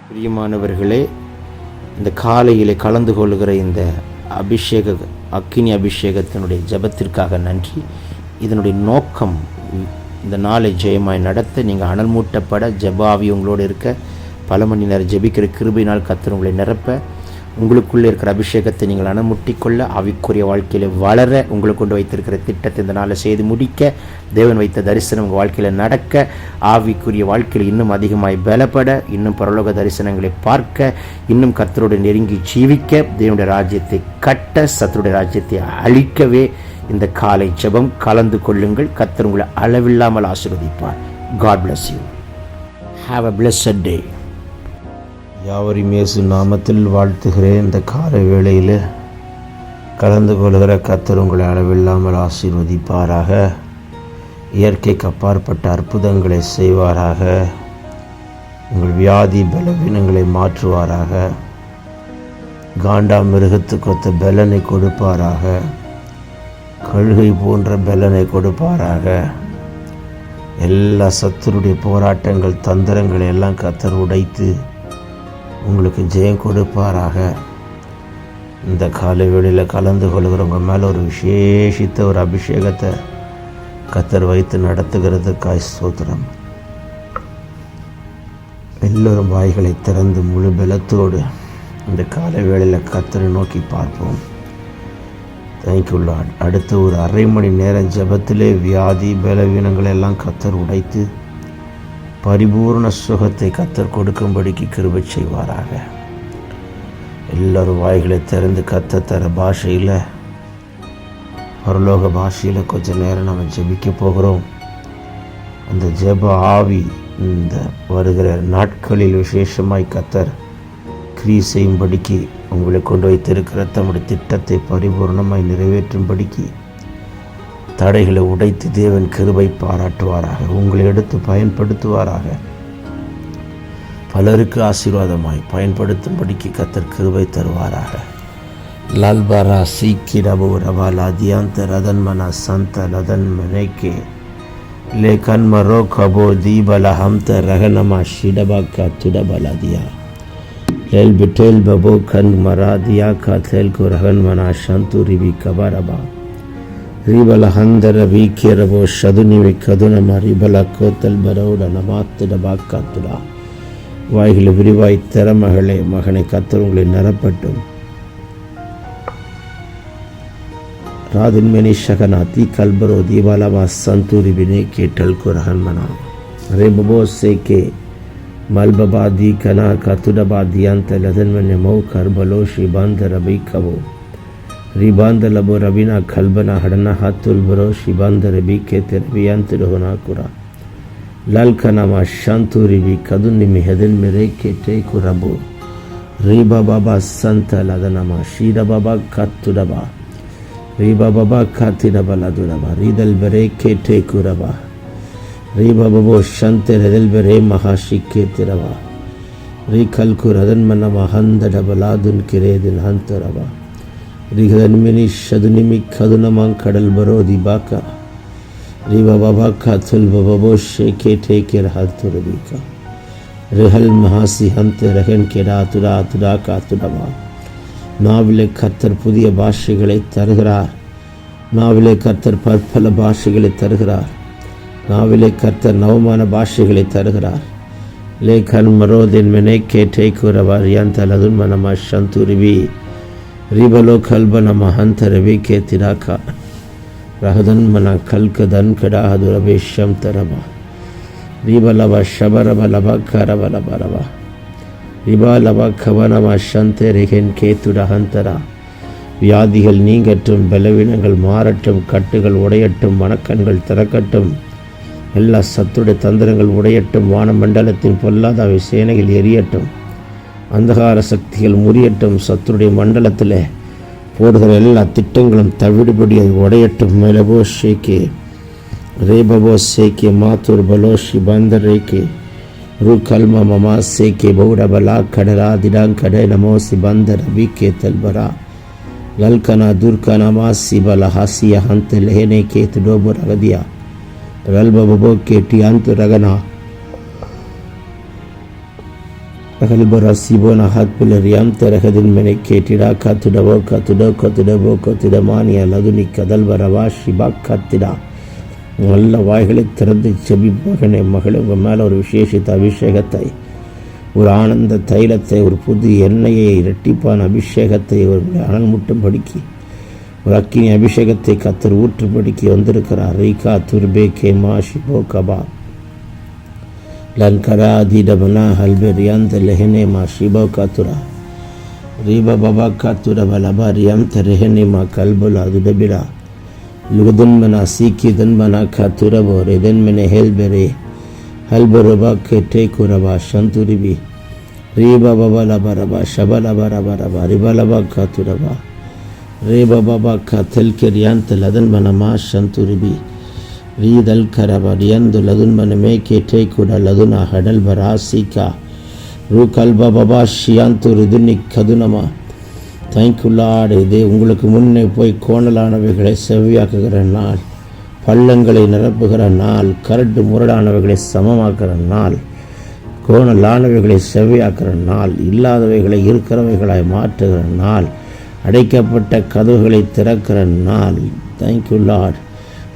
பிரியமானவர்களே, இந்த காலையில் கலந்து கொள்கிற இந்த அக்கினி அபிஷேகத்தினுடைய ஜெபத்திற்காக நன்றி. இதனுடைய நோக்கம் இந்த நாளை ஜெயமாய் நடத்த, நீங்கள் அனல் மூட்டப்பட, ஜெபாவி உங்களோடு இருக்க, பல மணி நேரம் ஜெபிக்கிற கிருபையினால் கர்த்தர் உங்களை நிரப்ப, உங்களுக்குள்ளே இருக்கிற அபிஷேகத்தை நீங்கள் அனமுட்டிக்கொள்ள, ஆவிக்குரிய வாழ்க்கையில் வளர, உங்களுக்கு கொண்டு வைத்திருக்கிற திட்டத்தை இந்த நாளில் செய்து முடிக்க, தேவன் வைத்த தரிசனம் உங்கள் வாழ்க்கையில் நடக்க, ஆவிக்குரிய வாழ்க்கையில் இன்னும் அதிகமாய் பலப்பட, இன்னும் பரலோக தரிசனங்களை பார்க்க, இன்னும் கர்த்தரோடு நெருங்கி ஜீவிக்க, தேவனுடைய ராஜ்யத்தை கட்ட, சத்துருடைய ராஜ்யத்தை அழிக்கவே இந்த காலை ஜெபம் கலந்து கொள்ளுங்கள். கர்த்தர் உங்களை அளவில்லாமல் ஆசீர்வதிப்பார். God bless you. Have a blessed day. யாவரையும் இயேசு நாமத்தில் வாழ்த்துகிறேன். இந்த காலை வேளையில் கலந்து கொள்கிற கர்த்தர் உங்களை அளவில்லாமல் ஆசீர்வதிப்பாராக. இயற்கைக்கு அப்பாற்பட்ட அற்புதங்களை செய்வாராக. உங்கள் வியாதி பலவீனங்களை மாற்றுவாராக. காண்டா மிருகத்துக்கு ஒத்த பலனை கொடுப்பாராக. கழுகை போன்ற பலனை கொடுப்பாராக. எல்லா சத்துருடைய போராட்டங்கள் தந்திரங்களை எல்லாம் கர்த்தர் உடைத்து உங்களுக்கு ஜெயம் கொடுப்பாராக. இந்த காலை வேளையில் கலந்து கொள்கிறவங்க மேலே ஒரு விசேஷித்த ஒரு அபிஷேகத்தை கர்த்தர் வைத்து நடத்துகிறதுக்காய் ஸ்தோத்திரம். எல்லோரும் வாய்களை திறந்து முழு பலத்தோடு இந்த காலை வேளையில் கர்த்தரை நோக்கி பார்ப்போம். Thank you Lord. அடுத்த ஒரு அரை மணி நேரம் ஜெபத்திலே வியாதி பலவீனங்களை எல்லாம் கர்த்தர் உடைத்து பரிபூர்ண சுகத்தை கர்த்தர் கொடுக்கும்படிக்கு கிருபை செய்வாராக. எல்லோரும் வாய்களை திறந்து கர்த்தர் தர பாஷையில், பரலோக பாஷையில் கொஞ்சம் நேரம் நம்ம ஜெபிக்க போகிறோம். அந்த ஜெப ஆவி இந்த வருகிற நாட்களில் விசேஷமாய் கர்த்தர் கிரியை செய்யும்படிக்கு உங்களை கொண்டு வைத்திருக்கிற தம்முடைய திட்டத்தை பரிபூர்ணமாய் நிறைவேற்றும்படிக்கு தடைகளை உடைத்து தேவன் கிருபை பாராட்டுவாராக. உங்களை எடுத்து பயன்படுத்துவாராக. பலருக்கு ஆசீர்வாதமாய் பயன்படுத்தும்படிக்கு கர்த்தர் கிருபை தருவாராக. லால்பாரா சீக்கிரபு ரபாலா தியாந்த ரதன்மனா சந்த லதன் மனேக்கே லேகன் மரோ கபோ தீபல ஹம்த ரகனமா ஷிடபாக்கா துடபலதியா லேல் பிட்டேல் பபோ கன் மரா தியா கா தேல் கோ ரகன் மனா சந்துரிபி கபரபா ரிபல ஹந்தர வீக்கியரபோ ஷதுனிவி கதுனம ரிபல கோத்தல் பரோட நமாத்திட பாக்காத்துடா. வாய்களை விரிவாய் திறமகளே, மகனை கர்த்தர் உங்களை நிரப்பட்டும். ராதின்மெனி ஷகனாத்தி கல்பரோ தீபாலமா சந்தூரிபினே கேட்டல் குரஹன்மனா ரேபபோ சேகே மல்பபா தி கனா கத்துடபா தியாந்த லதன்மன்ய மௌ கர்பலோ ஷிபாந்த ரபி கபோ ரிபாந்த லபோ ரபினா கல்பனா ஹடனா ஹாத்துல் பரோ ஷிபாந்த ரபி கேte ரபியாந்த ரோனா குரா லால்கனாமா ஷாந்தூரிபி கதுன்னிமி ஹெதன் மிரே கேட்டே குரபோ ரீபா பாபா சந்த லதனமா ஷீர பாபா கத்துடபா ரீபா பாபா காத்திடபா லதுடபா ரீதல் பரே கேட்டே குரபா ரீபா பபோ ஷந்த ஹெதல் பரே மகாஷி கேத்திரபா ரீ கல்கு ரதன் மன்னமா ஹந்த டபலாதுன் கிரேதின் ஹந்தரபா ரிகதன்மினி ஷதுனிமி கதுனமாங் கடல் பரோதி பாக்கா ரிபா பாபா காத்துல் பபோ ஷேகே டேகே ரஹத்துரபிகா ரிஹல் மஹாசி ஹந்த ரஹன் கெடா துடா துடா காத்துடபா. நாவிலே கர்த்தர் புதிய பாஷைகளை தருகிறார். நாவிலே கர்த்தர் பற்பல பாஷைகளை தருகிறார். நாவிலே கர்த்தர் நவமான பாஷைகளை தருகிறார். லேகன் மரோதின் மெனே கேட்டே கூறவார் யந்த லதுன் மனமா சந்துரிபி ரிபலோ கல்பன மஹந்த ரவி கே திராக்கா ரஹதன் மன கல்கதன் கடாஹது ரபேஷம் தரபா ரிபலபா ஷபரப லபா கரபலப ரபா ரிபாலபா கவனமா சந்த ரெகன் கேத்துடஹந்தரா. வியாதிகள் நீங்கட்டும், பலவீனங்கள் மாறட்டும், கட்டுகள் உடையட்டும், மனக்கண்கள் திறக்கட்டும், எல்லா சத்துடைய தந்திரங்கள் உடையட்டும், வானமண்டலத்தின் பொல்லாதவை சேனைகள் எரியட்டும், அந்தகார சக்திகள் முறியட்டும், சத்துருடைய மண்டலத்தில் போடுகிற எல்லா திட்டங்களும் தவிடுபடி அது உடையட்டும். மெலபோ ஷேகே ரேபபோ சேகே மாத்தூர் பலோ ஷிபாந்தர் ரேகே ரு கல்ம மமா சேகே பௌடபலா கடரா திடாங் கடை நமோ சிபாந்தர் ரபி K தல்பரா Lalkana Durkana Masibala Hasia Hante Lehene Kate Dobo Ragadia Ralba Bobo Keti Anto Ragana Ragalbora Sibona Hatpula Riamta Rahadin Mene Ketida Katudabo Katudo Kotudabo Kotudamania Laduni Kadalba Ravashi Bakatida நல்ல வாய்களை திறந்து செபிப்பகனே மகளே உங்கள் மேலே ஒரு விசேஷித்த அபிஷேகத்தை ஒரு ஆனந்த தைலத்தை ஒரு புது எண்ணெயை இரட்டிப்பான அபிஷேகத்தை ஒரு அனல் முட்டும்படிக்கு ஒரு அக்கினி அபிஷேகத்தை கத்தர் ஊற்றும்படிக்கு வந்திருக்கிறார். ரீகா துர்பே கேமா Shibo Kaba லன்கரா தீடபனா ஹல்பெரியாந்த லெஹனேமா Shibo காத்துரா ரீபா Baba காத்துரா பலபா ரியாந்த ரெஹனேமா கல்புலா துடபிலா Lugadunmana Siki Dunmana Katurabo Redenmene Helbere Halboraba Ketekuraba Shanturibi Reba Babala Baraba Shabala Barabaraba Ribalaba Katuraba Reba Baba Katel Kerianta Ladanmana Ma Shanturibi Ridal Karaba Riando Ladunmana Meke Tekuda Laduna Hadal Barasika Rukalba Baba Shiantu Ridunik Kadunama thank you Lord. இது உங்களுக்கு முன்னே போய் கோணலானவைகளை செவ்வியாக்குகிற நாள், பள்ளங்களை நிரப்புகிற நாள், கரடு முரடானவைகளை சமமாக்குற நாள், கோணலானவைகளை செவ்வியாக்குற நாள், இல்லாதவைகளை இருக்கிறவைகளாய் மாற்றுகிற நாள், அடைக்கப்பட்ட கதவுகளை திறக்கிற நாள். Thank you Lord.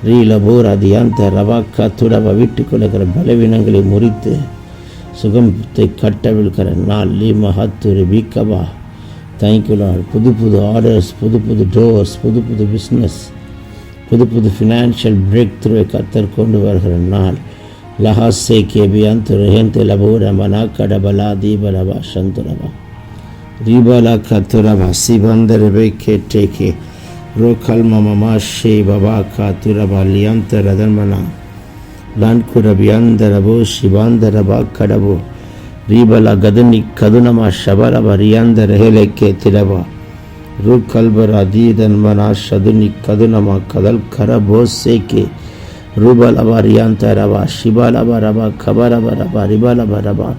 ரீலபூர் அதியாந்த ரவாக்கா துடவ விட்டு கொள்ளுகிற பலவீனங்களை முறித்து சுகத்தை கட்டவிழ்கிற நாள். லீ மஹத்துரி பீக்கபா. Thank you Lord. புது புது ஆர்டர்ஸ், புது புது டோர்ஸ், புது புது பிஸ்னஸ், புது புது ஃபினான்ஷியல் பிரேக் த்ரூவை கத்தர் கொண்டு வருகிற நாள். லஹாசே கேபியாந்து ரெஹெந்து லபூர மனா கடபலா தீபலபா சந்துரபா ரீபலா கத்துரபா சிபந்தரபே கேட்டேகே ரோகல் மமமா ஷே Baba காத்துரபா லியந்த ரதன்மனா லான்குரபியாந்தரபோ சிபாந்தரபா கடபோ Ribala Gadani Kadunama Shabaraba Rianda Reheleke Tidaba Rukalbara Didan Mana Shaduni Kadunama Kadal Karabo Seke Rubalaba Rianta Raba Shibalaba Raba Kabaraba Raba Ribalaba Raba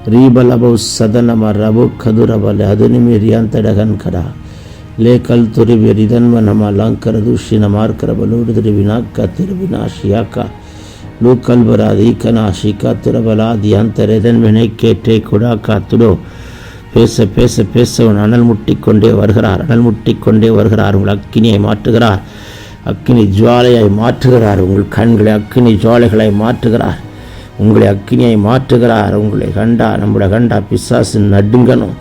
Ribalabo Sadanama Rabu Kaduraba Ladunimi Rianta Dagan Kara Lekal Turibi Ridan Manama Lankara Dushina Markarabalu Rivinaka Tirvina Shiaka லூக்கல்பராதி கனா ஷிகாத்துரபலா தியாந்தரதன் வினை கேட்டே குடா காத்துடோ. பேச பேச பேச அவன் அனல் முட்டிக்கொண்டே வருகிறார், அனல் முட்டிக்கொண்டே வருகிறார். உங்கள் அக்கினியை மாற்றுகிறார், அக்கினி ஜுவாலையை மாற்றுகிறார். உங்கள் கண்களை அக்கினி ஜுவாலைகளை மாற்றுகிறார், உங்களை அக்கினியை மாற்றுகிறார். உங்களை கண்டா நம்மளை கண்டா பிசாசு நடுங்கணும்,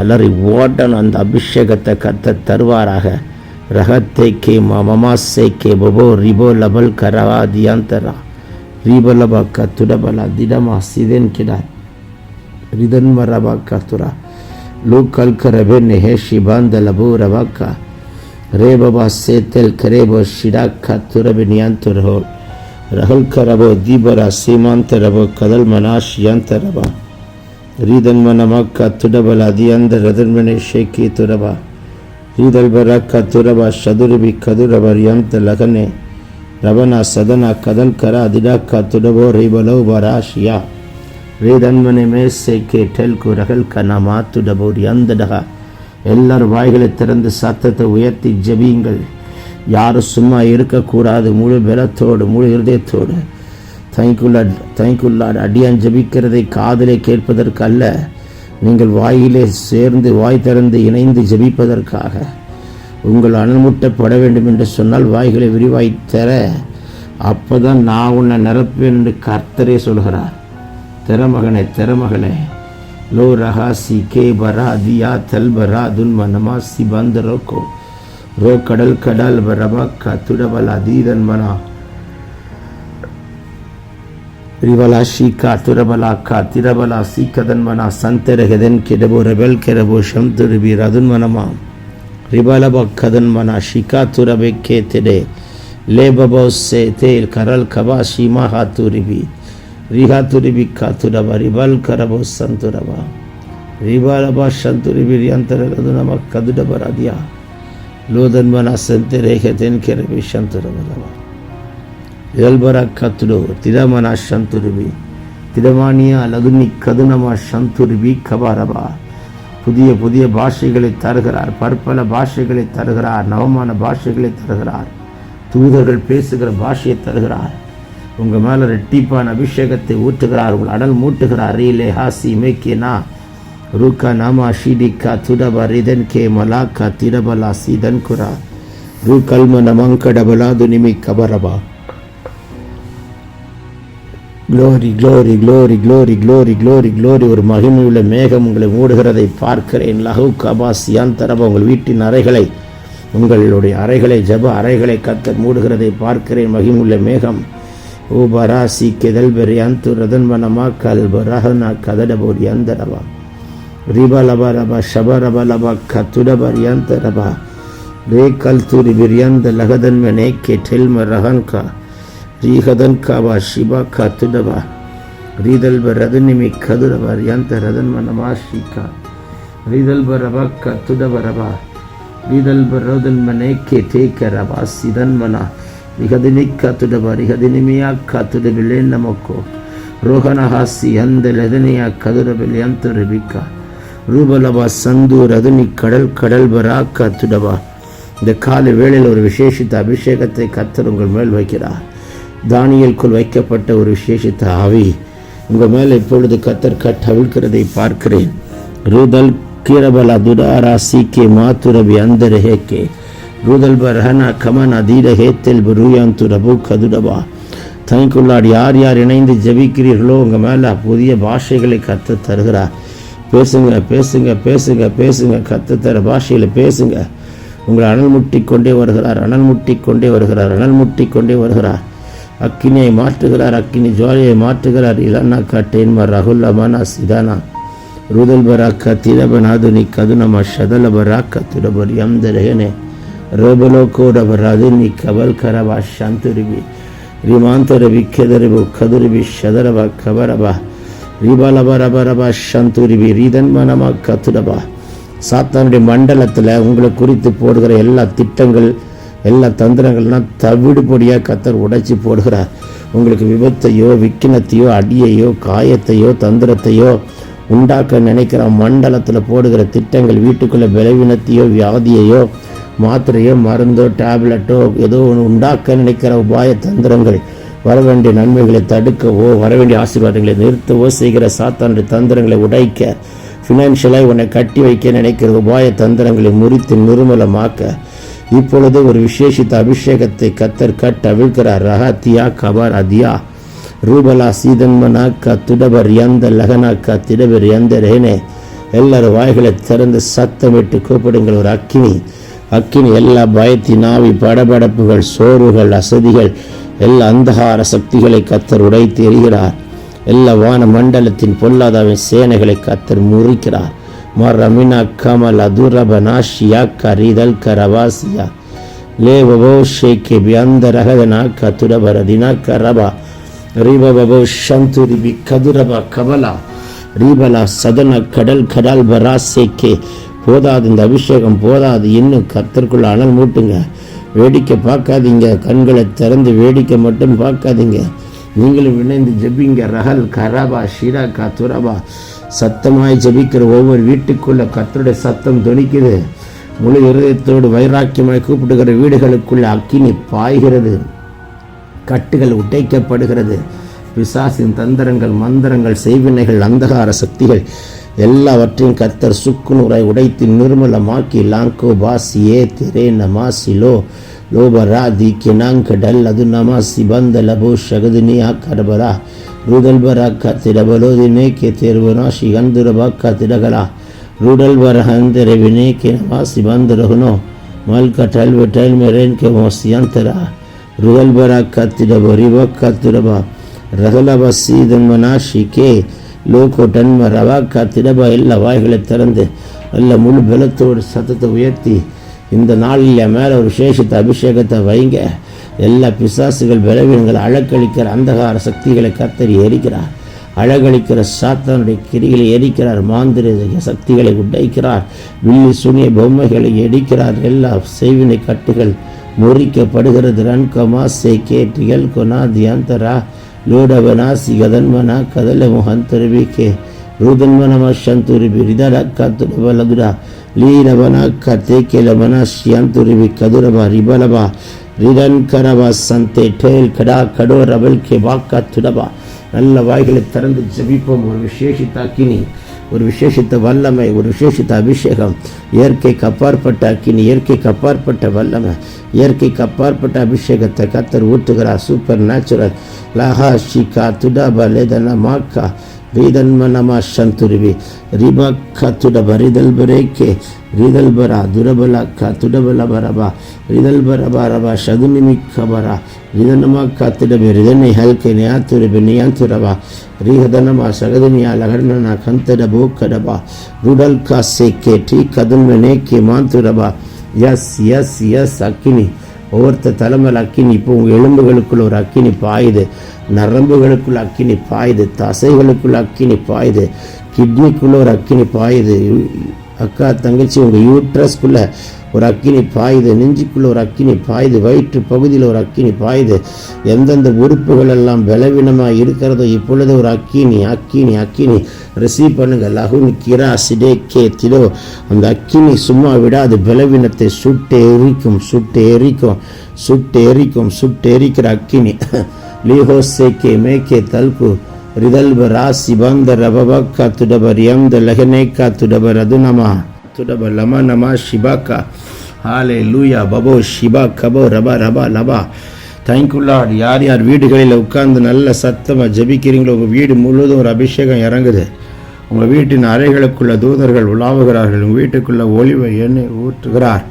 அலறி ஓடணும். அந்த அபிஷேகத்தை கத்த தருவாராக. ரகத்தை கே மமாசே கே பபோ ரிபோ லபல் கரவா தியாந்தரா Ribalaba Katudabala Didama Siden Kida Ridan Maraba Katura Local Karabene Heshi Banda Labu Rabaka Rebaba Setel Karebo Shida Katurabinianturho Rahul Karabo Dibara Simantarabo Kadal Manash Yantaraba Ridan Manamaka Tudabala Dianda Radanmane Sheki Turaba Ridal Baraka Turaba Shaduribi Kaduraba Yanta Lagane ரவனா Sadhana கதல் கரா திடாக்கா துடவோ ரீபலோ பராஷியா ரீதன்மனை மேசை கேட்டல் குரகல் கனமா துடபோ யந்தடகா. எல்லாரும் வாய்களை திறந்து சத்தத்தை உயர்த்தி ஜபியுங்கள். யாரும் சும்மா இருக்கக்கூடாது. முழு பலத்தோடு முழு இருதயத்தோடு தேங்க்யூ லார்ட். அடியான் ஜபிக்கிறதை காதலை கேட்பதற்கு அல்ல, நீங்கள் வாயிலே சேர்ந்து வாய் திறந்து இணைந்து ஜபிப்பதற்காக. உங்கள் அனல்முட்டப்பட வேண்டும் என்று சொன்னால் வாய்களை விரிவாய் தர, அப்போதான் நான் உன்னை நிரப்பேன் என்று கர்த்தரே சொல்கிறார். திறமகனே திறமகளே லோ ரஹாசி கே பரா தியா தல் பரா துன்மனமா சிபந்தரோக்கோ ரோ கடல் கடல் பரபா கத்துடபலா தீதன் மனா ரிவலா ஷீகா துரபலா கா திரபலா சீக்கதன் மனா சந்தரகதன் கெடபோ rebel கெரபோ ஷம்துரிபி ரதுன்மனமா Ribalaba Kadan Mana Shikaturabе Ketede Lebabo Se Tel Karal Kabashi Mahaturibi Rihaturibi Katuraba Ribal Karabo Santuraba Ribalaba Shanturibi Riantaradunama Kadudabaradia Lodan Mana Santere Heten Kerebi Shanturaba Yalbara Katudo Tidamana Shanturibi Tidamania Laduni Kadunama Shanturibi Kabaraba புதிய புதிய பாஷைகளை தருகிறார், பற்பல பாஷைகளை தருகிறார், நவமான பாஷைகளை தருகிறார், தூதர்கள் பேசுகிற பாஷையை தருகிறார். உங்கள் மேலே ரெட்டிப்பான அபிஷேகத்தை ஊற்றுகிறார், உங்கள் அனல் மூட்டுகிறார். ரீலே ஹாசி மேக்கேனா ரூகா நாமா ஷீடிகா துடபா ரிதன் கே மலாக்கா திடபலா சீதன் குரா ரூ கல்ம நமங்கடபலா துனிமி கபரபா. Glory glory glory glory glory glory glory. ஒரு மகிமையுள்ள மேகம் உங்களை மூடுகிறதை பார்க்கிறேன். லஹு கபாஸ் யாந்தரபா. உங்கள் வீட்டின் அறைகளை, உங்களுடைய அறைகளை, ஜப அறைகளை கத்தர் மூடுகிறதை பார்க்கிறேன். மகிமுள்ள மேகம். ஓ பராசி கெதல் பெரியாந்து ரதன்மனமா கல் பரஹனா கதடபோரி அந்தரபா ரிபலபரபா ஷபரபலபா கத்துடபரியாந்தரபா ரே கல் தூரி பிரியாந்த லகதன்மனே கே டெல்ம ரஹன்கா ரீஹதன் காபா ஷிபா கத்துடபா ரீதல் பரதனிமி கதுரபா ரியாந்த ரதன்மனமா ஷிகா ரீதல் பரபா கத்துடபரபா ரீதல் பரோதன்மனே கே டேக்கரபா சிதன்மனா ரிஹதினிக்கா துடபா ரிஹதினிமியா கத்துடபிலே நமக்கோ ரோஹனஹாசி அந்த லெதனியா கதுரபில் யந்தரபிக்கா ரூபலபா சந்தூர் அதுனி கடல் கடல் பராக்கா துடபா. இந்த காலை வேளையில் ஒரு விசேஷித்த அபிஷேகத்தை கத்தர் உங்கள் மேல் வைக்கிறார். தானியலுக்குள் வைக்கப்பட்ட ஒரு விசேஷித்த ஆவி உங்கள் மேல் இப்பொழுது கத்தர் கவிழ்க்கிறதை பார்க்கிறேன். ரூதல் கீரபலா துடாரா சீக்கே மாத்துரபி அந்த ரஹேக்கே ரூதல் பரஹனா கமன் அதீர ஹேத்தல் ரூயாந்து ரபு கதுடபா. தனிக்குள்ளாடி யார் யார் இணைந்து ஜபிக்கிறீர்களோ உங்கள் மேலே புதிய பாஷைகளை கற்று தருகிறார். பேசுங்க பேசுங்க பேசுங்க பேசுங்க, கற்று தர பாஷையில் பேசுங்க. உங்களை அனல் முட்டி கொண்டே வருகிறார், அனல் முட்டி கொண்டே வருகிறார், அனல் முட்டி கொண்டே வருகிறார். அக்கினியை மாற்றுகிறார், அக்கினி ஜுவாலியை மாற்றுகிறார். இலன்னா காட்டேன்மா ரகுல் அமானா சிதானா ரூதல் பராக்கா திரபநாதுனி கதுனமா ஷதல பராக்கா துடபர் யம்தரேனே ரோபலோ கோடபராது நீ கபல் கரபா சாந்துரிபி ரிமாந்தரபி கெதரபு கதுரிபி ஷதரபா கபரபா ரிபலபரபரபா சந்துரிபி ரீதன்மனமா கத்துடபா. சாத்தானுடைய மண்டலத்தில் உங்களை குறித்து போடுகிற எல்லா திட்டங்கள், எல்லா தந்திரங்கள்லாம் தவிடுபொடியாக கத்தர் உடைச்சி போடுகிறார். உங்களுக்கு விபத்தையோ விக்கினத்தையோ அடியையோ காயத்தையோ தந்திரத்தையோ உண்டாக்க நினைக்கிற மண்டலத்தில் போடுகிற திட்டங்கள், வீட்டுக்குள்ளே பலவீனத்தையோ வியாதியையோ மாத்திரையோ மருந்தோ டேப்லெட்டோ ஏதோ ஒன்று உண்டாக்க நினைக்கிற உபாய தந்திரங்கள், வர வேண்டிய நன்மைகளை தடுக்கவோ வர வேண்டிய ஆசீர்வாதங்களை நிறுத்தவோ செய்கிற சாத்தானுடைய தந்திரங்களை உடைக்க, ஃபினான்ஷியலாக உன்னை கட்டி வைக்க நினைக்கிற உபாய தந்திரங்களை முறித்து நிர்மூலமாக்க இப்பொழுது ஒரு விசேஷித்த அபிஷேகத்தை கத்தர் அவிழ்க்கிறார். ரஹத்தியா கபார் அதியா ரூபலா சீதன்மனா கத்துடபர் யந்த லகனா கத்திடபர் யந்த ரேனே. எல்லாரும் வாய்களை திறந்து சத்தமிட்டு கூப்பிடுங்கள். ஒரு அக்கினி, அக்கினி எல்லா பயத்தின் ஆவி, படபடப்புகள், சோர்வுகள், அசதிகள், எல்லா அந்தகார சக்திகளை கத்தர் உடைத்து எறிகிறார். எல்லா வான மண்டலத்தின் பொல்லாதாவின் சேனைகளை கத்தர் முறிக்கிறார். மரமினா கமல் அதுரப நாஷியா கரிதல் கரவாசியா லேவோ ஷேகே பியந்த ரகதனா கத்துடபரதினா கரபா ரீபபோ சந்துரிபி கதுரபா கபலா ரீபலா சதன கடல் கடல் பராசேக்கே. போதாது, இந்த அபிஷேகம் போதாது, இன்னும் கத்தருக்குள்ள அனல் மூட்டுங்க. வேடிக்கை பார்க்காதீங்க, கண்களை திறந்து வேடிக்கை மட்டும் பார்க்காதீங்க. நீங்களும் இணைந்து ஜெபிங்க. ரஹல் கரபா ஷீரா கத்துரபா. சத்தமாய் ஜெபிக்கிற ஒவ்வொரு வீட்டுக்குள்ள கத்தருடைய சத்தம் துணிக்குது. முழு இருதயத்தோடு வைராக்கியமாய் கூப்பிடுகிற வீடுகளுக்குள்ள அக்கினி பாய்கிறது, கட்டுகள் உடைக்கப்படுகிறது. பிசாசின் தந்திரங்கள், மந்திரங்கள், செய்வினைகள், அந்தகார சக்திகள் எல்லாவற்றையும் கத்தர் சுக்குநூறாய் உடைத்து நிர்மலமாக்கி லாங்கோ பாசியே திரே நமாசிலோ லோபரா தி கினாங்கடல் அது நமாசி பந்த லபோ ஷகதுனியா கரபரா ரூதல்பரா கத்திரபலோதினே கே தேர்வனா ஷிகந்துரபா கத்திரகலா ரூடல்பரஹந்தர வினே கே நமாசி பந்த ரகுனோ மல் கட்டல் வெட்டல் மெரேன் கே மோசியந்தரா ரூதல்பரா கத்திரபரிபா கத்திரபா ரகலபா சீதன்மனா ஷிகே லோகோட்டன்ம ரவா கத்திரபா. எல்லா வாய்களை திறந்து நல்ல முழு பலத்தோடு சத்தத்தை உயர்த்தி இந்த நாளில் என் மேலே ஒரு விசேஷித்த அபிஷேகத்தை வைங்க. எல்லா பிசாசுகள், பலவீனங்கள், அழக்களிக்கிற அந்தகார சக்திகளை கத்தரி எரிக்கிறார். அழகழிக்கிற சாத்தானுடைய கிரிகளை எரிக்கிறார். மாந்திர சக்திகளை உடைக்கிறார். வில்லி சுனிய பொம்மைகளை எரிக்கிறார். எல்லா செய்வினை கட்டுகள் முறிக்கப்படுகிறது. ரன்கமா சே கேட்டிகள் கொனா தியந்தரா லோடவனா சிகதன்மனா கதல முகந்தரவிக்கே ருதன்வனமா சந்துரிபி ரிதலக்கா துடபலதுரா லீரவனக்கா தேக்கேலவனா ஷியந்துரிபி கதுரபா ரிபலபா ரிடன் கரபா சந்தே டேல் கடா கடோ ரபல் கே வாக்கா துடபா. நல்ல வாய்களை திறந்து ஜெபிப்போம். ஒரு விசேஷித்த அக்கினி, ஒரு விசேஷித்த வல்லமை, ஒரு விசேஷித்த அபிஷேகம், இயற்கைக்கு அப்பாற்பட்ட அக்கினி, இயற்கைக்கு அப்பாற்பட்ட வல்லமை, இயற்கைக்கு அப்பாற்பட்ட அபிஷேகத்தை கத்தர் ஊற்றுகிறார். சூப்பர் நேச்சுரல் லஹா ஷிகா துடபா லேதன மாக்கா ரீதன்மனமா சந்துருவி ரிபக்கா துடப ரிதல் பரேக்கே ரிதல் பரா துரபலக்கா துடபல பரபா ரிதல் பரபா ரபா சதுனிமிக்கபரா ரிதனமா காத்துடபே ரிதனை ஹல்கே நியாத்துரபே நியாந்துரபா ரீஹதனமா சகதனியா லகர்ணனா கந்தட போக்கடபா ருடல் காசேக்கே டீ கதன்மனேக்கே மாந்துரபா. எஸ் எஸ் எஸ் அக்கினி, ஒவ்வொருத்த தலைமையில் அக்கினி. இப்போ உங்கள் எலும்புகளுக்குள்ள ஒரு அக்கினி பாயுது, நரம்புகளுக்குள்ள அக்கினி பாயுது, தசைகளுக்குள்ள அக்கினி பாயுது, கிட்னிக்குள்ள ஒரு அக்கினி பாயுது. அக்கா தங்கச்சி உங்கள் யூட்ரஸ்குள்ள ஒரு அக்கினி பாயுது, நெஞ்சுக்குள்ள ஒரு அக்கினி பாயுது, வயிற்று பகுதியில் ஒரு அக்கினி பாயுது. எந்தெந்த உறுப்புகள் எல்லாம் பலவீனமாக இருக்கிறதோ இப்பொழுது ஒரு அக்கினி அக்கினி அக்கினி ரிசீவ் பண்ணுங்க. லகுன் கிரா சிடே கே திலோ. அந்த அக்கினி சும்மா விடாது, பலவீனத்தை சுட்டு எரிக்கும், சுட்டு எரிக்கும், சுட்டு எரிக்கும், சுட்டு எரிக்கிற அக்கினி. லீஹோ சேக்கே மேக்கே தல்கு ரிதல்ப ராசி பந்த ரபபக்கா துடபர் எந்த லெகனேக்கா துடபர் அதுனமா துடப லமா நமா ஷிபாக்கா. ஹாலே லூயா பபோ ஷிபா கபோ ரபா ரபா லபா. Thank you Lord. யார் யார் வீடுகளில் உட்கார்ந்து நல்ல சத்தமாக ஜபிக்கிறீங்களோ உங்கள் வீடு முழுவதும் ஒரு அபிஷேகம் இறங்குது. உங்கள் வீட்டின் அறைகளுக்குள்ள தூதர்கள் உலாவுகிறார்கள். உங்கள் வீட்டுக்குள்ள ஒளிவை எண்ணெய் ஊற்றுகிறார்.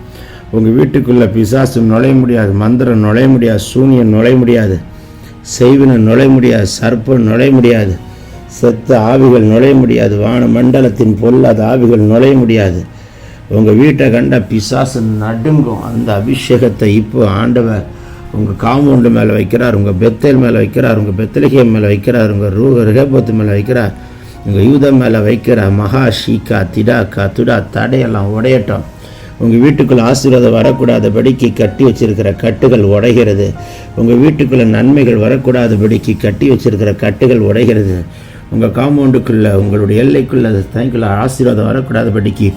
உங்கள் வீட்டுக்குள்ள பிசாசு நுழைய முடியாது, மந்திரம் நுழைய முடியாது, சூனியம் நுழைய முடியாது, செய்வினம் நுழைய முடியாது, சர்ப்பம் நுழைய முடியாது, செத்த ஆவிகள் நுழைய முடியாது, வான மண்டலத்தின் பொல்லாத ஆவிகள் நுழைய முடியாது. உங்கள் வீட்டை கண்ட பிசாசு நடுங்கும். அந்த அபிஷேகத்தை இப்போ ஆண்டவர் உங்கள் காம்பவுண்டு மேலே வைக்கிறார், உங்கள் பெத்தேல் மேலே வைக்கிறார், உங்கள் பெத்தலகேம் மேலே வைக்கிறார், உங்கள் ரகபத்து மேலே வைக்கிறார், உங்கள் யூதம் மேலே வைக்கிறார். மகா ஷீகா திடாக்கா துடா தடையெல்லாம் உடையட்டும். உங்கள் வீட்டுக்குள்ளே ஆசீர்வாதம் வரக்கூடாதபடிக்கு கட்டி வச்சிருக்கிற கட்டுகள் உடைகிறது. உங்கள் வீட்டுக்குள்ளே நன்மைகள் வரக்கூடாதபடிக்கு கட்டி வச்சிருக்கிற கட்டுகள் உடைகிறது. உங்கள் காம்பவுண்டுக்குள்ளே உங்களுடைய எல்லைக்குள்ளே தேங்க்குள்ள ஆசீர்வாதம் வரக்கூடாதபடிக்கு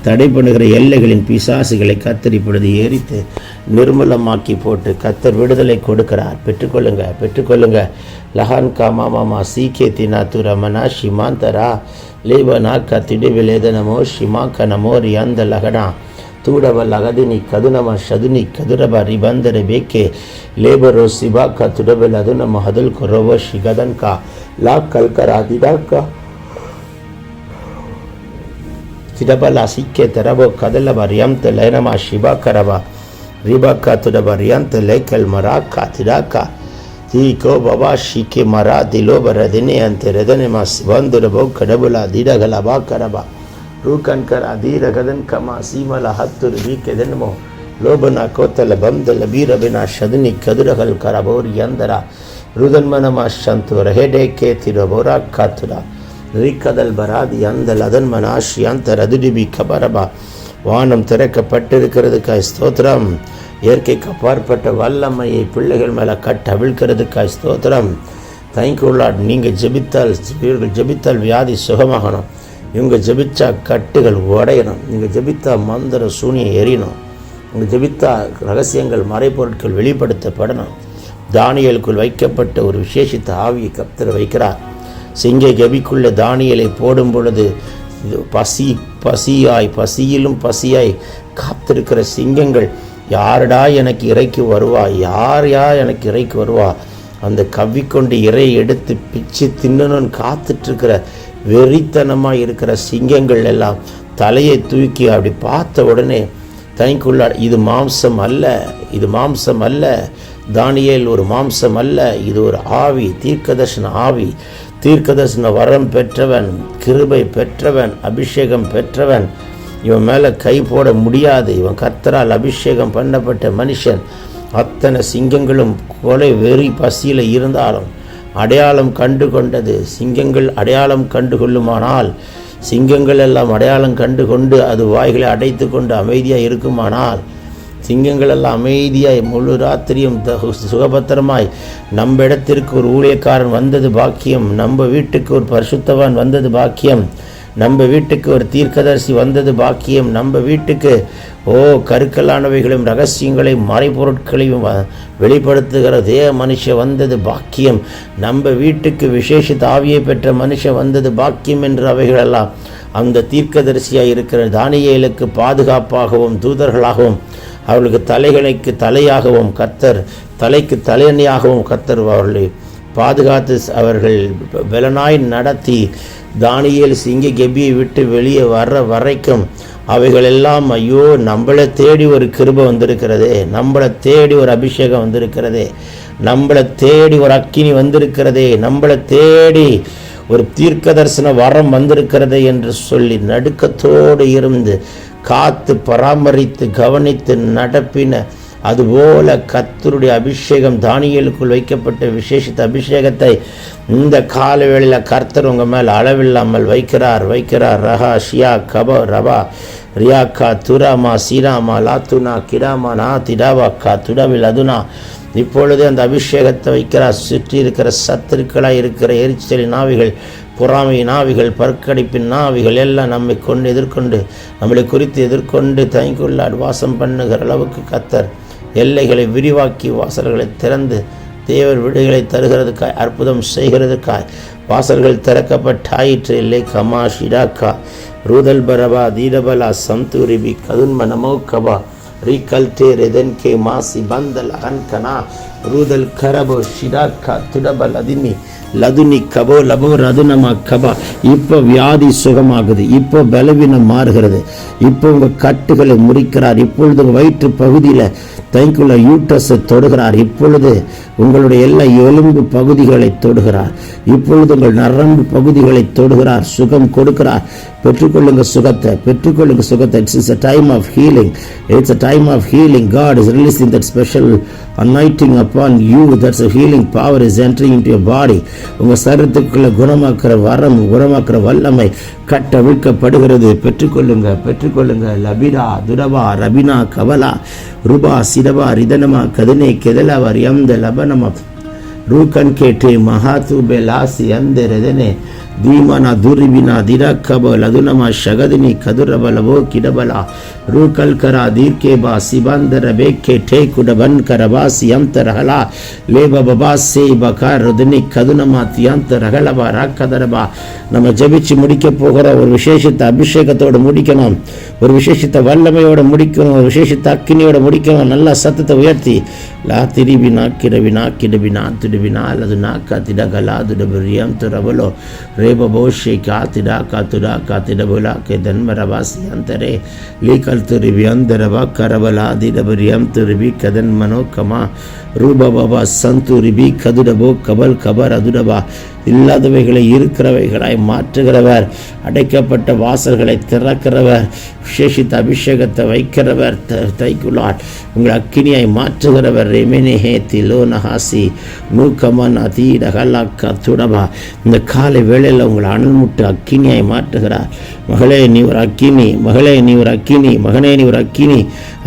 தடை பண்ணுகிற எல்லைகளின் பிசாசுகளை கத்தர் இப்பொழுது எரித்து நிர்மலமாக்கி போட்டு கத்தர் விடுதலை கொடுக்கிறார். பெற்றுக்கொள்ளுங்க, பெற்றுக்கொள்ளுங்க. லஹான் காமா மாமா சீக்கே தினா துரமனா ஷிமாந்தரா லேபனா கத்திடிவிலேதனமோ ஷிமா கனமோ ரியாந்த லகனா தூடவ லகதினி கதுனம ஷதுனி கதுரப ரிபந்தர பேக்கே லேபரோ சிபா க துடபல் அதுனம ஹதுல் கொரோவ ஷிகதன் கா லா கல்கரா திடாக்கா திடபலா சிக்கே தரபோ கதலப ரியாந்த லேனமா ஷிபா கரபா ரிபா கா துடப ரியாந்த லேக்கல் மராக்கா திடாக்கா தீகோ பபா ஷிக்கே மரா திலோப ரதினே அந்த ரதனமா சிவந்துரபோ கடபுலா திடகலபா கரபா ரூகன்கர் அதீர கதன் கமா சீமல ஹத்துர் வீக்கெதன்மோ லோபனா கோத்தல பம்தல பீரபினா ஷதுனி கதுரகல் கரபோர் யந்தரா ருதன்மனமா சந்து ரஹெடே கே திரபோரா காத்துரா ரீக்கதல் பராதி அந்தல் அதன்மனா ஷியந்த ரதுடிபி கபரபா. வானம் திறக்கப்பட்டிருக்கிறதுக்காய் ஸ்தோத்திரம். இயற்கைக்கு அப்பாற்பட்ட வல்லமையை பிள்ளைகள் மேலே கட்டவிழ்க்கிறதுக்காய் ஸ்தோத்திரம். Thank you Lord. நீங்கள் ஜெபித்தால் வியாதி சுகமாகணும். இவங்க ஜெபிச்சா கட்டுகள் உடையணும். நீங்கள் ஜெபித்தா மந்திர சூனியம் எரியணும். இவங்க ஜெபித்தா ரகசியங்கள் மறைப்பொருட்கள் வெளிப்படுத்தப்படணும். தானியலுக்குள் வைக்கப்பட்ட ஒரு விசேஷித்த ஆவியை கர்த்தர் வைக்கிறார். சிங்க கபிக்குள்ள தானியலை போடும் பொழுது பசியிலும் பசியாய் காத்திருக்கிற சிங்கங்கள் யாரடா எனக்கு இறைக்கு வருவா, யாரையா எனக்கு இறைக்கு வருவா, அந்த கவ்விக்கொண்டு இறை எடுத்து பிச்சு தின்னணும்னு காத்துட்ருக்கிற வெறித்தனமாக இருக்கிற சிங்கங்கள் எல்லாம் தலையை தூக்கி அப்படி பார்த்த உடனே தனிக்குள்ள இது மாம்சம் அல்ல, இது மாம்சம் அல்ல, தானியேல் ஒரு மாம்சம் அல்ல, இது ஒரு ஆவி, தீர்க்கதர்சன ஆவி, தீர்க்கதர்சன வரம் பெற்றவன், கிருபை பெற்றவன், அபிஷேகம் பெற்றவன். இவன் மேலே கை போட முடியாது. இவன் கர்த்தரால் அபிஷேகம் பண்ணப்பட்ட மனுஷன். அத்தனை சிங்கங்களும் கொலை வெறி பசியில் இருந்தாலும் அடையாளம் கண்டு கொண்டது. சிங்கங்கள் அடையாளம் கண்டு கொள்ளுமானால், சிங்கங்கள் எல்லாம் அடையாளம் கண்டு கொண்டு அது வாய்களை அடைத்து கொண்டு அமைதியாக இருக்குமானால், சிங்கங்கள் எல்லாம் அமைதியாய் முழு ராத்திரியும் சுகபத்திரமாய் நம்ம இடத்திற்கு ஒரு ஊழியக்காரன் வந்தது பாக்கியம், நம்ம வீட்டுக்கு ஒரு பரிசுத்தவான் வந்தது பாக்கியம், நம்ம வீட்டுக்கு ஒரு தீர்க்கதரிசி வந்தது பாக்கியம், நம்ம வீட்டுக்கு கருக்கலானவைகளையும் ரகசியங்களையும் மறைபொருட்களையும் வெளிப்படுத்துகிற தேவ மனுஷன் வந்தது பாக்கியம், நம்ம வீட்டுக்கு விசேஷித்த ஆவியை பெற்ற மனுஷன் வந்தது பாக்கியம் என்று அவைகளெல்லாம் அந்த தீர்க்கதரிசியாக இருக்கிற தானியேலுக்கு பாதுகாப்பாகவும் தூதர்களாகவும் அவர்களுக்கு தலைகளுக்கு தலையாகவும் கர்த்தர் தலைக்கு தலையணியாகவும் கர்த்தர் அவர்களை பாதுகாத்து அவர்கள் பலனாய் நடத்தி தானியேல் சிங்க கெபியை விட்டு வெளியே வர்ற வரைக்கும் அவைகளெல்லாம் ஐயோ நம்மளை தேடி ஒரு கிருபை வந்திருக்கிறதே, நம்மளை தேடி ஒரு அபிஷேகம் வந்திருக்கிறதே, நம்மளை தேடி ஒரு அக்கினி வந்திருக்கிறதே, நம்மளை தேடி ஒரு தீர்க்க தரிசன வரம் வந்திருக்கிறதே என்று சொல்லி நடுக்கத்தோடு இருந்து காத்து பராமரித்து கவனித்து நடப்பின. அதுபோல கர்த்தருடைய அபிஷேகம் தானியேலுக்குள் வைக்கப்பட்ட விசேஷித்த அபிஷேகத்தை இந்த கால வேளையில் கர்த்தர் உங்கள் மேல் அளவில்லாமல் வைக்கிறார். ரஹா ஷியா கப ரபா ரியாக்கா துராமா சீராமா லாத்துனா கிடாமா நா திடாவா கா துடாவில் அதுனா இப்பொழுதே அந்த அபிஷேகத்தை வைக்கிறார். சுற்றி இருக்கிற சத்துருக்களாக இருக்கிற எரிச்சலின் ஆவிகள், பொறாமையின் ஆவிகள், பற்கடிப்பின் ஆவிகள் எல்லாம் நம்மை கொண்டு எதிர்கொண்டு நம்மளை குறித்து எதிர்கொண்டு தயங்குள்ளார் வாசம் பண்ணுகிற அளவுக்கு கர்த்தர் எல்லைகளை விரிவாக்கி வாசல்களை திறந்து தேவர் விடுகளை தருகிறதுக்காய் அற்புதம் செய்கிறதுக்காய் வாசல்கள் திறக்கப்பட்டாயிற்று. இல்லை கமா ஷிடாக்கா ரூதல் பரபா தீரபலா சந்தூரிபி கதுன்ம நமோ கபா ரீகல்டே ரெதன் கே மாசி பந்தல் அகன்கனா ரூதல் கரபோ ஷிடாக்கா துடபல் அதிமி லதுனி கபோ லபோ ரதுனமா கபா. இப்போ வியாதி சுகமாகுது, இப்போ பலவீனம் மாறுகிறது, இப்போ உங்கள் கட்டுகளை முறிக்கிறார், இப்பொழுது உங்கள் வயிற்று பகுதியில் தைக்குள்ள யூட்டஸை தொடுகிறார், இப்பொழுது உங்களுடைய எல்லா எலும்பு பகுதிகளை தொடுகிறார், இப்பொழுது உங்கள் நரம்பு பகுதிகளை தொடுகிறார், சுகம் கொடுக்கிறார். பெற்றுக்கொள்ளுங்க சுகத்தை, பெற்றுக்கொள்ளுங்க சுகத்தை. It's a time of healing. It's a time of healing. God is releasing that special anointing upon you. That's a healing power is entering into your body. உங்கள் சரீரத்துக்குள்ள குணமாக்குற வரம், குணமாக்குற வல்லமை கட்டவிழ்க்கப்படுகிறது. பெற்றுக்கொள்ளுங்க, பெற்றுக்கொள்ளுங்க. லபிடா துரபா ரபினா கவலா ருபா சிரபா ரிதனமா கதனே கெதலவா யம்த லபனமா ரூகன் கேட்டே மகாதூபே லாசி அந்த ரெதனே தீமனா துரிபினா திரக்கப லதுனமா ஷகதினி கதுரபலவோ கிடபலா ரூகல்கரா தீர்க்கேபா சிபந்தர பேக்கே டே குடபன் கரபாசி அம்தரகலா லேப பபாசே பகார் ருதினி கதுனமா தியாந்த ரகலபா ராக்கதரபா. நம்ம ஜெபிச்சு முடிக்க போகிற ஒரு விசேஷித்த அபிஷேகத்தோடு முடிக்கணும், ஒரு விசேஷித்த வல்லமையோடு முடிக்கணும், ஒரு விசேஷித்த அக்கினியோடு முடிக்கணும். நல்லா சத்தத்தை உயர்த்தி லா திரிபினா கிடபினா கிடபினா துடுபினா அல்லது நாக்கா திடகலா துடபுரியம் துரபலோ ரேபபோஷே காத்திடா காத்துடா காத்திடபுலா கே தன்மரபாசி அந்தரே லீகல் துருவி அந்தரபா கரபலா திடபுரியம் துருவி கதன் மனோகமா ரூபபா சந்துரிபி கதுடபோ கபல் கபர் அதுடபா. இல்லாதவைகளை இருக்கிறவைகளாய் மாற்றுகிறவர், அடைக்கப்பட்ட வாசல்களை திறக்கிறவர், விசேஷித்த அபிஷேகத்தை வைக்கிறவர், தைக்குள்ளார் உங்கள் அக்கினியாய் மாற்றுகிறவர். ரெமினேஹே திலோனஹாசி நூக்கமன் அதீடகலாக்கா துடபா. இந்த காலை வேளையில் உங்களை அனல்முட்டு அக்கினியாய் மாற்றுகிறார். மகளே நீ ஒரு அக்கினி, மகளே நீ ஒரு அக்கினி, மகனே நீ ஒரு அக்கினி.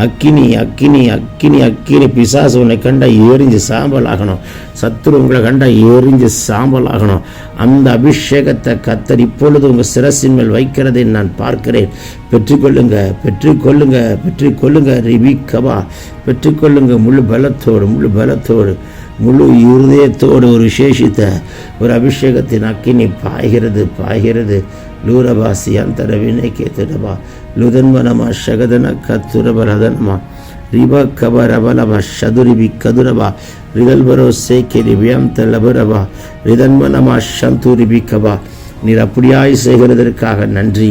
அக்கினி அக்கினி அக்கினி அக்கினி. பிசாசு உன்னை கண்டா எரிஞ்சு சாம்பல் ஆகணும், சத்துரு உங்களை கண்டா எரிஞ்சு சாம்பல் ஆகணும். அந்த அபிஷேகத்தை கர்த்தர் இப்பொழுது உங்கள் சிரசின் மேல் வைக்கிறதை நான் பார்க்கிறேன். பெற்றுக்கொள்ளுங்க, பெற்றுக்கொள்ளுங்க, பெற்றுக்கொள்ளுங்க. ரிபிகபா பெற்றுக்கொள்ளுங்க. முழு பலத்தோடு, முழு பலத்தோடு, முழு இருதயத்தோடு ஒரு விசேஷித்த ஒரு அபிஷேகத்தின் அக்கினி பாய்கிறது, பாய்கிறது. லூரபாசி அந்தர வினைக்கே திடபா லுதன்வனமா ஷகதன கத்துரபரதனமா ரிபா கபரபலபா ஷதுரிபி கதுரபா ரிதல்பரோ சேக்கே ரிபியம் தலபரபா ரிதன்வனமா ஷந்துரிபி கபா. நீர் அப்படியாய் செய்கிறதற்காக நன்றி.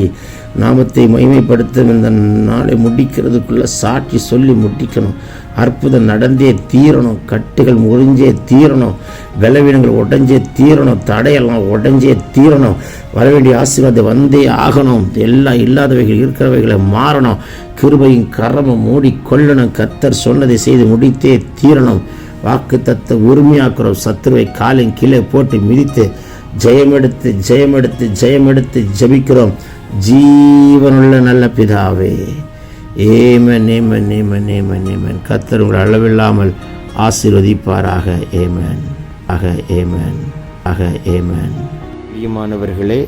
நாமத்தை மகிமைப்படுத்தும் இந்த நாளை முடிக்கிறதுக்குள்ள சாட்சி சொல்லி முடிக்கணும். அற்புதம் நடந்தே தீரணும், கட்டுகள் முறிஞ்சே தீரணும், பலவீனங்கள் உடஞ்சே தீரணும், தடையெல்லாம் உடஞ்சே தீரணும். வரவேண்டிய ஆசீர்வாதம் வந்தே ஆகணும். எல்லாம் இல்லாதவைகள் இருக்கிறவைகளை மாறணும். கிருபையும் கரமும் மூடி கொள்ளணும். கர்த்தர் சொன்னதை செய்து முடித்தே தீரணும். வாக்கு தத்தை உரிமையாக்குறோம். சத்துருவை காலின் கீழே போட்டு மிதித்து ஜெயமெடுத்து ஜெயமெடுத்து ஜெயமெடுத்து ஜெபிக்கிறோம். ஜீவனுள்ள நல்ல பிதாவே, Yemen Yemen Yemen Yemen Yemen. கர்த்தர் உங்களை அளவில்லாமல் ஆசீர்வதிப்பாராக. ஏமன் ஆக ஏமன் ஆக ஏமன். பிரியமானவர்களே,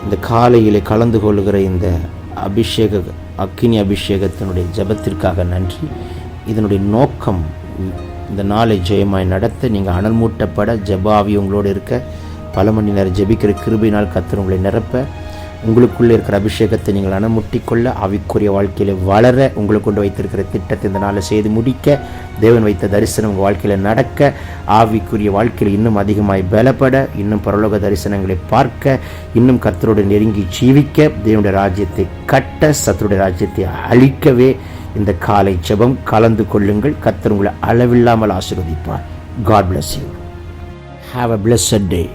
இந்த காலையிலே கலந்து கொள்கிற இந்த அக்கினி அபிஷேகத்தினுடைய ஜெபத்திற்காக நன்றி. இதனுடைய நோக்கம் இந்த நாளை ஜெயமாய் நடத்த, நீங்கள் அனல் மூட்டப்பட, ஜெபாவி உங்களோடு இருக்க, பல மணி நேரம் ஜெபிக்கிற கிருபையினால் கர்த்தர் உங்களை நிரப்ப, உங்களுக்குள்ளே இருக்கிற அபிஷேகத்தை நீங்கள் அனமுட்டிக்கொள்ள, ஆவிக்குரிய வாழ்க்கையில் வளர, உங்களுக்கு கொண்டு வைத்திருக்கிற திட்டத்தை இந்த நாளை செய்து முடிக்க, தேவன் வைத்த தரிசனம் உங்கள் வாழ்க்கையில் நடக்க, ஆவிக்குரிய வாழ்க்கையில் இன்னும் அதிகமாய் பலப்பட, இன்னும் பரலோக தரிசனங்களை பார்க்க, இன்னும் கர்த்தரோடு நெருங்கி ஜீவிக்க, தேவனுடைய ராஜ்யத்தை கட்ட, சத்துருடைய ராஜ்யத்தை அழிக்கவே இந்த காலை ஜெபம் கலந்து கொள்ளுங்கள். கர்த்தர் உங்களை அளவில்லாமல் ஆசீர்வதிப்பார். God bless you. Have a blessed day.